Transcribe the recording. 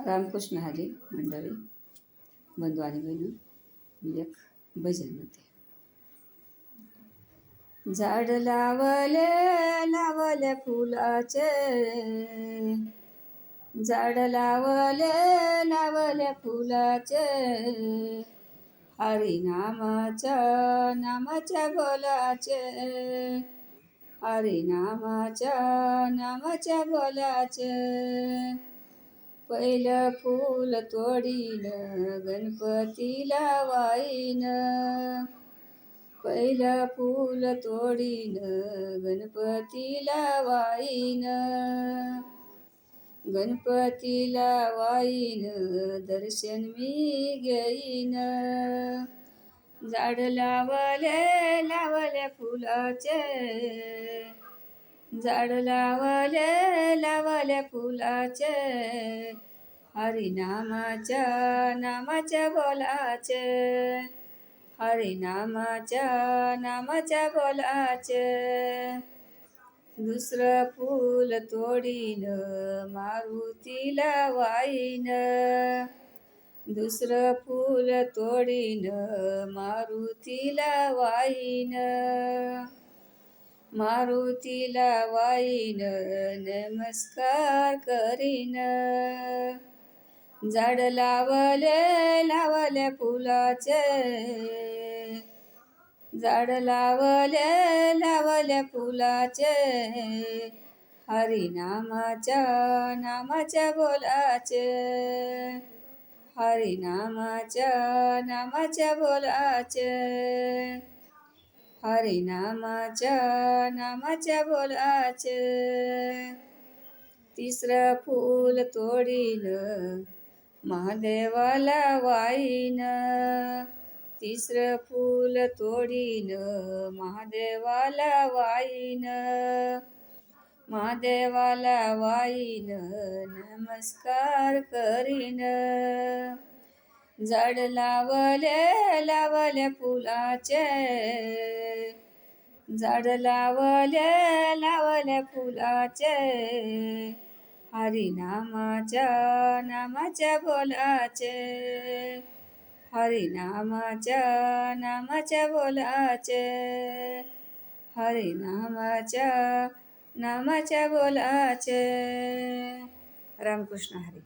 रामकृष्ण हरी मंडळी, बंधू आणि बहिणी, मी एक भजन म्हणते. झाड लावले लावले फुलाचे, झाड लावले लावले फुलाचे, हरी नामाच्या बोलाचे, हरी नामाच्या बोलाचे. पहिलं फूल तोडीन गणपतीला वाईन, पहिलं फूल तोडीन गणपतीला वाईन, गणपतीला वाईन दर्शन मी घेईन. झाड लावले लावले फुलाचे, झाड लावले लावले फुलाचे, हरी नामाच्या बोलाचे, हरी नामाच्या बोलाचे. दुसरं फूल तोडीन मारुतीला वाईन, दुसरं फूल तोडीन मारुतीला वाईन, मारुतीला वाईन नमस्कार करीन. झाड लावले लावले फुलाचे, झाड लावले लावले फुलाचे, हरी नामाच्या बोलाचे, हरी नामाच्या बोलाचे, हरी नामाच्या बोलाचे. तिसरं फूल तोडीन महादेवाला वाईन, तिसरं फूल तोडीन महादेवाला वाईन, महादेवाला वाईन नमस्कार करीन. झाड लावले लावले फुलाचे, झाड लावले लावले फुलाचे, हरी नामाच्या बोलाचे, हरी नामाच्या बोलाचे, हरी नामाच्या बोलाचे. रामकृष्ण हरी.